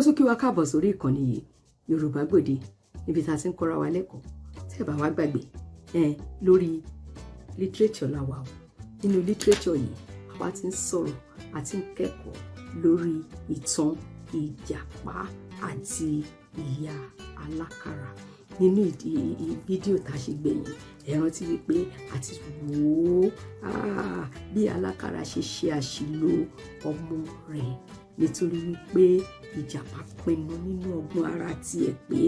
mo tún kí wa káàbọ̀ sórí ìkànnì yìí Yorùbá Gbòde níbi tá a ti ń kọ́ra wa lẹ́kọ̀ọ́ tẹ́ bá wá gbàgbé lórí literature la wà o. Nínú literature yìí àwa ti ń sọ̀rọ̀ àti ń kẹ́kọ̀ọ́ lórí ìtàn Ìjàpá àti ìyá alákàrà. Nínú fídíò tá a ṣe gbẹ̀yìn ẹ rántí wípé àti wò ó bí alákàrà ṣe àṣìlò ọmọ rẹ̀ nítorí wípé Ìjàpá pinnu nínú ọgbọ́n ara tiẹ̀ pé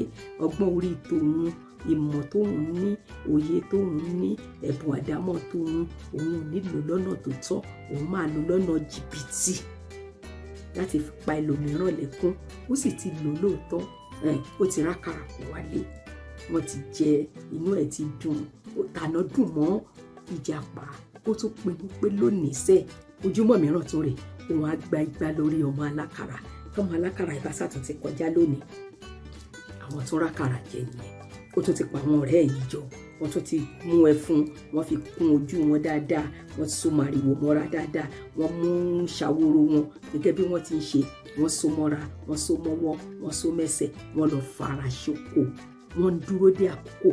ọgbọ́n orí tòun, ìmọ̀ tóun ní, òye tóun ní, ẹ̀bùn àdámọ̀ tóun, òun ò nílò lọ́nà tó tọ́, òun máa lò lọ́nà jìbìtì láti fi pa ẹlòmíràn lẹ́kún. Ó sì ti lò lóòótọ́, ó ti rákàrà kó wálé, wọ́n ti jẹ, inú ẹ̀ ti dùn, tàná dùn mọ́ Ìjàpá. Ó tún pinnu pé lónìí sẹ́ ojúmọ́ mìíràn tún rè òun á gba igbá lórí ọmọ alákàrà. Tọ́mọ alákàrà ìbásà tún ti kọjá lónìí, àwọn tó rákàrà jẹ nìyẹn. Ó tún ti pa àwọn ọ̀rẹ́ yìí jọ, wọ́n tún ti mú ẹfun, wọ́n fi kún ojú wọn dáadáa, wọ́n so màrìwò mọ́ra dáadáa, wọ́n mú ṣàwòrò wọn gẹ́gẹ́ bí wọ́n ti ń ṣe, wọ́n so mọ́ra, wọ́n so mọ́wọ́, wọ́n so mẹ́sẹ̀, wọ́n lọ fara ṣoko. Wọ́n ń dúró dé àkókò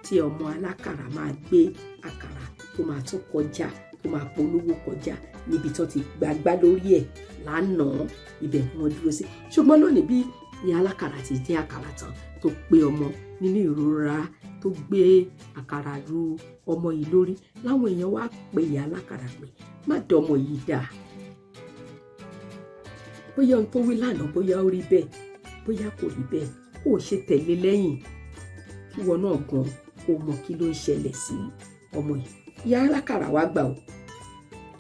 tí ọmọ alákàrà máa gbé àkàrà tó máa tún kọjá, tó máa polówó kọjá níbi tó ti gbàgbá lórí ẹ̀ lánàá. Ibẹ̀ ni wọ́n dúró sí. Ṣùgbọ́n lónìí bí ìyá alákàrà ti dín àkàrà tán tó pé ọmọ nínú ìrora tó gbé àkàrà ru ọmọ yìí lórí, láwọn èèyàn wá pè ìyá alákàrà pé má dọmọ yìí dà. Bóyá ohun tó wí lánàá bóyá ó rí bẹ́ẹ̀, bóyá kò rí bẹ́ẹ̀, ó ṣe tẹ̀lé lẹ́yìn kí wọn náà gan ó mọ kí ló ń ṣẹlẹ̀ sí ọmọ yìí. Ìyá alákàrà wá gbà ó.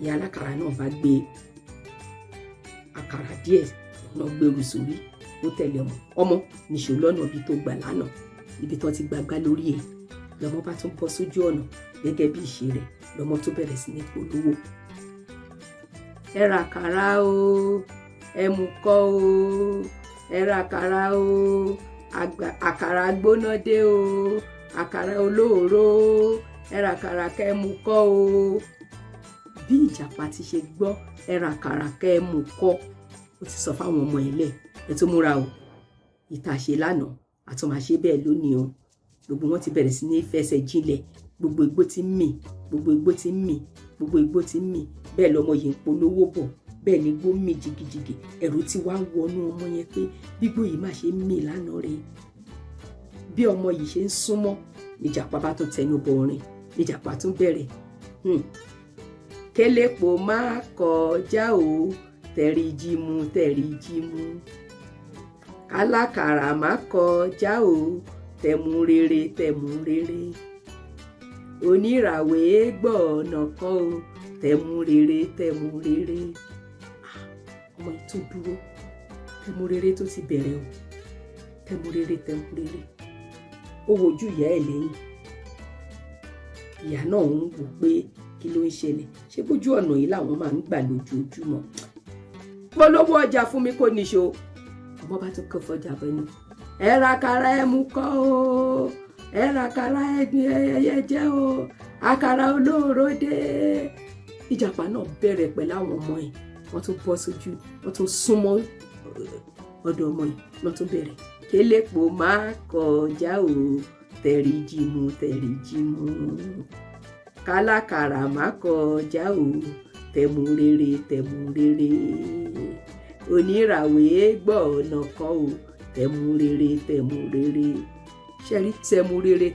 Ìyá alákàrà náà bá gbé àkàrà díẹ̀ náà gbèrú sórí, ó tẹ̀lé ọmọ níṣó lọ́nà ibi tó gbà lánàá, ibi tó ti gbàgbá lórí ẹ̀. Lọ́mọ bá tún bọ́ sójú ọ̀nà gẹ́gẹ́ bí ìṣe rẹ̀, lọ́mọ tó bẹ̀rẹ̀ sí ní polówó. Ẹ ra àkàrà o, ẹ mú kọ́ o, ẹ ra àkàrà o, àkàrà gbóná dé o, àkàrà olóòró, ẹ ra àkàrà kẹ́ ẹ mú kọ́ o. Bí Ìjàpá ti ṣe gbọ́ ẹ ra àkàrà kẹ́ ẹ mú kọ́, ó ti sọ fáwọn ọmọ ilẹ̀ ẹ tó múra o, ìta ṣe lánàá àtọ́ máa ṣe bẹ́ẹ̀ lónìí o. Gbogbo wọn ti bẹ̀rẹ̀ sí ní fẹsẹ̀ jinlẹ̀, gbogbo igbó ti ń mì, gbogbo igbó ti ń mì, gbogbo igbó ti ń mì. Bẹ́ẹ̀ lọmọ yìí ń polówó bọ̀, bẹ́ẹ̀ ni igbó mì jìgìjìgì. Ẹ̀rù ti wá wọnú ọmọ yẹn pé gbígbó yìí má ṣe mì lánàá rẹ̀. Bí ọmọ yìí ṣe ń súnmọ́ Ìjàpá bá tún tẹnu bọ orin. Ìjàpá tún bẹ̀rẹ̀ kélépo má kọjá o, tẹ̀rí jímú tẹ̀rí jímú, kálákàrà má kọjá o, tẹ̀mú rere tẹ̀mú rere, oníràwé gbọ̀nà kan o, tẹ̀mú rere tẹ̀mú rere. Ọmọ yìí tún dúró, tẹ̀mú rere tó ti bẹ̀rẹ̀ o, tẹ̀mú rere tẹ̀mú rere. Ó wojú ìyá ẹ̀ lẹ́yìn. Ìyá náà ń wò pé kí ló ń ṣẹlẹ̀, ṣé bójú ọ̀nà yìí làwọn máa ń gbà lójoojúmọ́. Polówó ọjà fún mi kò níṣó. Ọmọ bá tún kàn fọjà bọ́ ni. Ẹ ra àkàrà ẹ mú kọ́ o, ẹ ra àkàrà ẹyẹ jẹ́ o, àkàrà olóòró dé. Ìjàpá náà bẹ̀rẹ̀ pẹ̀lú àwọn ọmọ ẹ̀, wọ́n tún bọ́ sójú, wọ́n tún súnmọ́ ọ̀dọ̀ ọmọ yìí, wọ́n tún bẹ̀rẹ̀ kélépo má kọjá o, tẹ̀rí jímú tẹ̀rí jímú, kálákàrà má kọjá o, tẹ̀mú rere tẹ̀mú rere, oníràwé gbọ̀nà kan o, tẹ̀mú rere tẹ̀mú rere. Ṣẹ́rí tẹ̀mú rere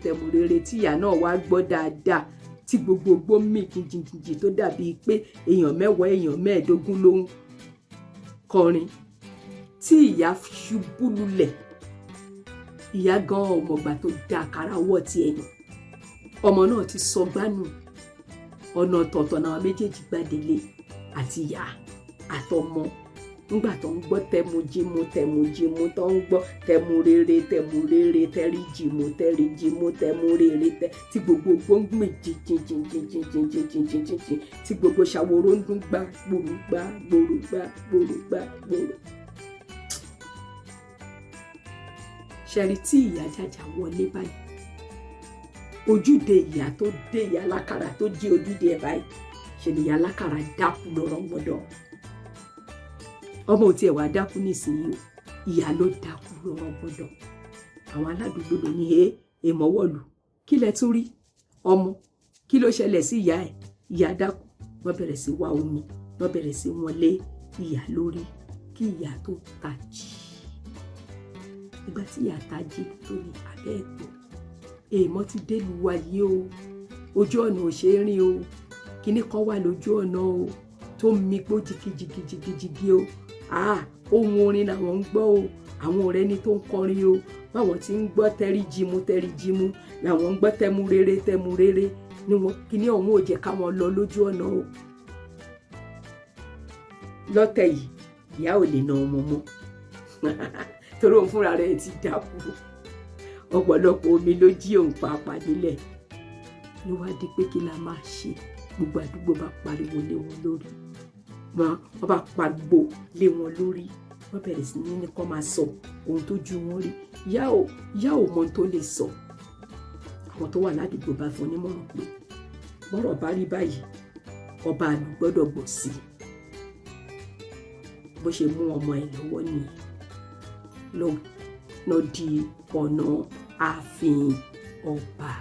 tí ìyá náà wá gbọ́ dáadáa, tí gbogbogbò mì kìjìkìjì tó dàbí pé èèyàn mẹ́wàá èèyàn mẹ́ẹ̀ẹ́dógún ló ń kọrin, tí ìyá ṣubú lulẹ̀. Ìyá gan ọmọgbà tó da àkàrà ọwọ́ ti ẹ̀yìn. Ọmọ náà ti sọ gbánù. Ọ̀nà ọ̀tọ̀ọ̀tọ̀ náà méjèèjì gbàdélé, àti ìyá àtọmọ. Nígbà tó ń gbọ́ tẹ̀mú jímú tó ń gbọ́ tẹ̀mú rere tẹ̀rí jímú tẹ̀mú rere tí gbogbo gbóngbò jìjìjìjìjìjìjìjìjì tí gbogbo ṣàwòrò ń dún gbà gbòòrò gbà gbòòrò gbà gbòòrò gbà gbòòrò. Ṣẹ̀rí tí ìyá jàjà wọlé báyìí, ojúde ìyá tó dé ìyá alákàrà tó jí ojúde ẹ̀ báyìí, ṣe ni ìyá alákàrà dákú lọ́rọ̀ gbọ́dọ̀. Ọmọ ò tiẹ̀ wá dákú nísìnyí o, ìyá ló dákú ló rán gbọ́dọ̀. Àwọn aládùúgbò ló ní èèmọ̀wọ́lù kí lẹ tún rí ọmọ kí ló ṣẹlẹ̀ sí ìyá ẹ̀, ìyá dákú. Wọ́n bẹ̀rẹ̀ sí wá omi, wọ́n bẹ̀rẹ̀ sí wọn lé ìyá lórí kí ìyá tó tají. Ìgbà tí ìyá tají lórí abẹ́ ẹ̀tọ́, èèmọ̀ ti délùú wa yìí o, ojú ọ̀nà ò ṣe é rìn o, kíní kan wà lójú ọ̀nà o tó ń mi gbó jigijigijigi o. Ohun orin làwọn ń gbọ́ o, àwọn ọ̀rẹ́ ni tó ń kọrin o, báwọn ti ń gbọ́ tẹríjimu làwọn ń gbọ́ tẹmu rere ni wọn kíní ọ̀hún ò jẹ́ káwọn lọ lójú ọ̀nà o. Lọ́tẹ̀ yìí ìyá ò lè na ọmọ mọ́ torí òun fúnra rẹ̀ ti dákú, ọ̀pọ̀lọpọ̀ omi ló jí òun pàápàá nílẹ̀. Ló wá di pé kí la máa ṣe, gbogbo àdúgbò bá pariwo lé wọn lórí, wọ́n bá pariwo lé wọn lórí, wọ́n bẹ̀rẹ̀ sí ní kó máa sọ ohun tó ju wọn rí. Ìyá ò mọ ohun tó lè sọ. Àwọn tó wà ládùúgbò bá fún onímọ̀ràn pé bọ́rọ̀ bá rí báyìí ọba àlù gbọ́dọ̀ gbọ́ sí i. Bó ṣe mú ọmọ ẹ̀ lọ́wọ́ nìyẹn lọ di ọ̀nà ààfin ọba.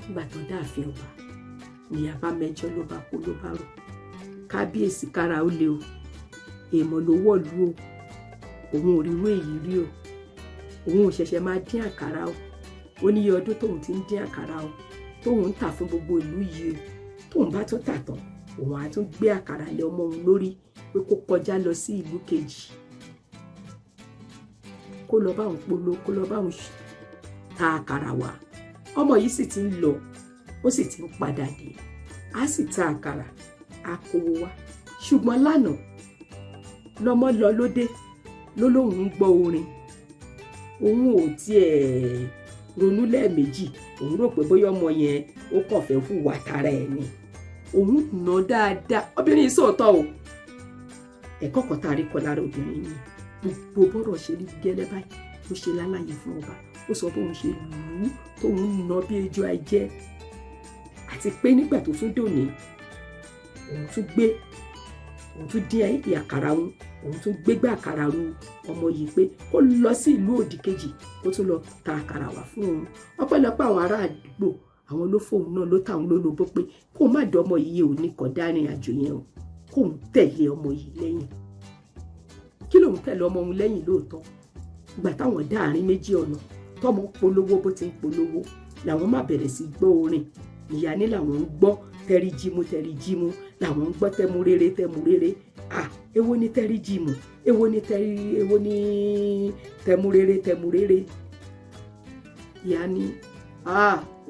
Nígbà tó dá ààfin ọba ìyá bá mẹ́jọ ló bá kó ló bá rò. Kábíyèsí kára ó le o, èèmọ̀ ló wọ̀lú o, òun ò rí irú èyí rí o, òun ò ṣẹ̀ṣẹ̀ máa dín àkàrà o, ó níye ọdún tóun ti ń dín àkàrà o, tóun ń tà fún gbogbo ìlú yìí o, tóun bá tún tà tán òun á tún gbé àkàrà lé ọmọ òun lórí pé kó kọjá lọ sí ìlú kejì, kó lọ bá òun polo, kó lọ bá òun ta àkàrà wá. Ọmọ yìí sì ti ń lọ, ó sì ti ń padà dé, á sì ta àkàrà, á kówó wá. Ṣùgbọ́n lánàá lọmọ lọ lóde ló lóun ń gbọ́ orin, òun ò tiẹ̀ ronú lẹ́ẹ̀mejì, òun rò pé bóyá ọmọ yẹn ó kàn fẹ́ hùwà tara ẹ̀ ni. Òun nà dáadáa, obìnrin yìí sòótọ́ o, ẹ̀kọ́ kan tá a rí kọ́ lára obìnrin yìí. Gbogbo bọ́rọ̀ ṣe rí gẹ́lẹ́ báyìí ló ṣe lálàyé fún ọba, ó sọ bóun ṣe lù ú tóun nà bí ejò àìjẹ́, àti pé nígbà tó tún dòní òun tún dín àkàrà òun tún gbégbá àkàrà ru ọmọ yìí pé kó lọ sí ìlú òdì kejì kó tún lọ ta àkàrà wá fún òun. Ọpẹ́lọpẹ́ àwọn ará àdúgbò, àwọn ló fóun náà ló táwọn lólobó pé kó má dé ọmọ yìí ò ní kọ̀dá rìn àjò yẹn o, kóun tẹ̀lé ọmọ yìí lẹ́yìn. Kí lòun tẹ̀lé ọmọ òun lẹ́yìn lóòótọ́? Ìgbà táwọn dá àárín méjì ọ̀nà tọ́mọ polówó bó ti ń polówó làwọn má bẹ̀rẹ̀ sí gbọ́ orin. Ìyá ní làwọn ń gbọ́ tẹríjímù làwọn ń gbọ́ tẹmu rere. Èwo ni tẹríjímù, èwo ni tẹmu rere. Ìyá ní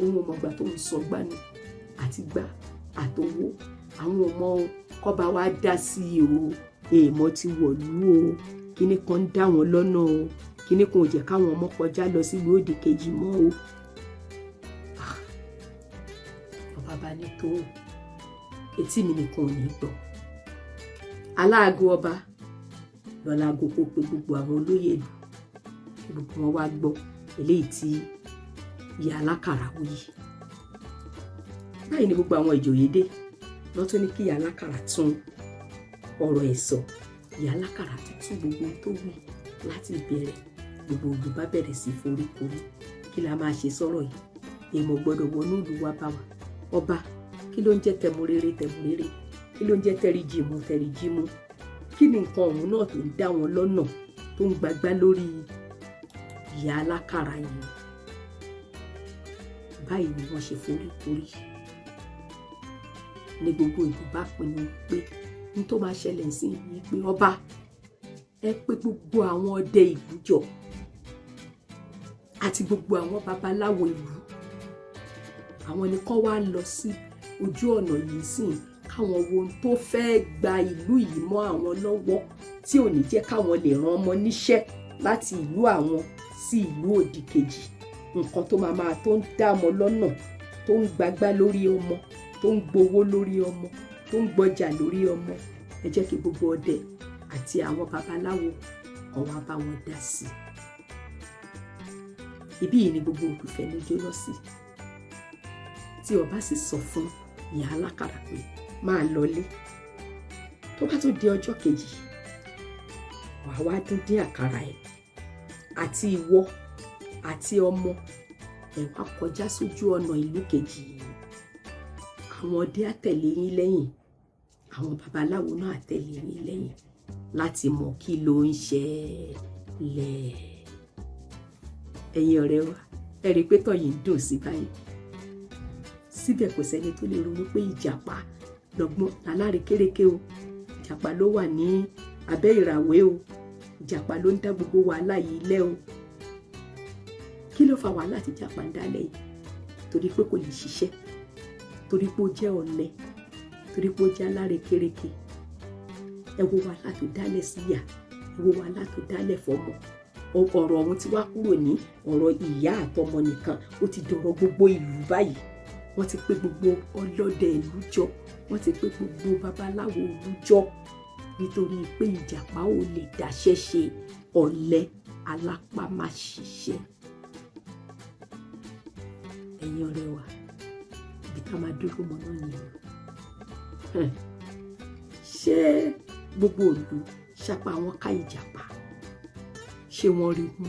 ohun ọmọgbà tó ń sọ gbá ni àti gbá àtowó, àwọn ọmọ kọba wa dá sí i o, èèmọ̀ ti wọ̀lú o, kíní kan ń dá wọn lọ́nà o, kíní kan ò jẹ́ káwọn ọmọ kọjá lọ sílùú òdì kejì mọ́ o. Ọba bá ní tó etí mi nìkan ò ní gbọ́. Aláàgọ́ ọba lọ́láàgọ́ kó pe gbogbo àwọn olóyè ìlú, gbogbo wọn wá gbọ́ eléyìí tí ìyá alákàrà wí. Báyìí ni gbogbo àwọn ìjòyè dé lọ́tún ní kí ìyá alákàrà tún ọ̀rọ̀ ẹ̀ sọ. Ìyá alákàrà ti tún gbogbo tó wí láti ìbẹ̀rẹ̀, gbogbo ìlú bá bẹ̀rẹ̀ sí foríkorí. Kí la máa ṣe sọ̀rọ̀ yìí? Èèmọ̀ gbọ́dọ̀ wọnú ìlú wa bá wa. Ọba, kí ló ń jẹ́ tẹmu rere? Kí ló ń jẹ́ tẹríjímù? Kí ni nǹkan ọ̀hún náà tó ń dá wọn lọ́nà tó ń gbagbá lórí ìyá alákàrà yìí? Báyìí ni wọ́n ṣe foríkorí. Ní gbogbo ìlú bá pinnu pé ní tó máa ṣẹlẹ̀ sí i pé ọba ẹ pé gbogbo àwọn ọdẹ ìlú jọ àti gbogbo àwọn babaláwo ìlú, àwọn ni kó wá lọ sí ojú ọ̀nà yìí sìn káwọn wo ohun tó fẹ́ gba ìlú yìí mọ́ àwọn lọ́wọ́ tí ò ní jẹ́ káwọn lè rán ọmọ níṣẹ́ láti ìlú àwọn sí ìlú òdì kejì. Nǹkan tó máa tó ń dá ọmọ lọ́nà, tó ń gbagbá lórí ọmọ, tó ń gbowó lórí ọmọ, tó ń gbọjà lórí ọmọ. Ẹ jẹ́ kí gbogbo ọdẹ àti àwọn babaláwo kan wá bá wọn dá sí i. Ibí yìí ni gbogbo olùfẹ́ ló jóná sí. Tí ọba sì sọ fún ìyá alákàrà pé máa lọlé, tó bá tún di ọjọ́ kejì wàá wá tún dín àkàrà ẹ̀ àti ìwọ àti ọmọ ẹ̀ wá kọjá sójú ọ̀nà ìlú kejì. Àwọn ọdẹ á tẹ̀lé yín lẹ́yìn, àwọn babaláwo náà á tẹ̀lé yín lẹ́yìn láti mọ̀ kí ló ń ṣẹlẹ̀. Ẹ̀yin ọ̀rẹ́ wa, ẹ rí i pé tọ̀ yìí ń dùn sí báyìí. Síbẹ̀ kò sẹ́ni tó lè ronú pé ìjàpá lọ́gbọ́n alárekérekè o, ìjàpá ló wà ní abẹ́ ìràwé o, ìjàpá ló ń dá gbogbo wàhálà yìí lẹ́ o. Kí ló fa wàhálà tí ìjàpá ń dálẹ̀ yìí? Torí pé kò lè ṣiṣẹ́, torí pé ó jẹ́ ọ̀lẹ, torí pé ó jẹ́ alárekérekè. Ẹ wo wàhálà tó dálẹ̀ síyà, ẹ wo wàhálà tó dálẹ̀ fọ́mọ. Ọ̀rọ̀ ọ̀hún ti wá kúrò ní ọ̀rọ̀ ìyá àtọmọ nìkan, ó ti dọ̀rọ̀ gbogbo ìlú báyìí. Wọ́n ti pè gbogbo ọlọ́dẹ ìlú jọ, wọ́n ti pè gbogbo babaláwo ìlú jọ, nítorí pé ìjàpá ò lè dáṣẹ́ ṣe, ọ̀lẹ alápá má ṣiṣẹ́. Ẹ̀yin ọ̀rẹ́ wa, ibi tá máa dúró mọ́ náà nìyẹn. Ṣé gbogbo ìlú ṣapá wọn ká ìjàpá? Ṣé wọ́n rí mú?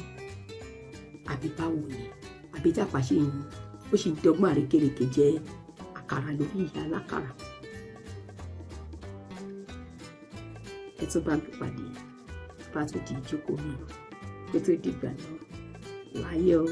Àbí báwo ni? Àbí ìjàpá ṣe ń ó sì ń dọ́gbọ́n àrékérekè jẹ àkàrà lórí ìyá alákàrà? Ẹ tún bá mi pàdé bá tó di ìjókòó mi kó tó dìgbà náà. Láyé o.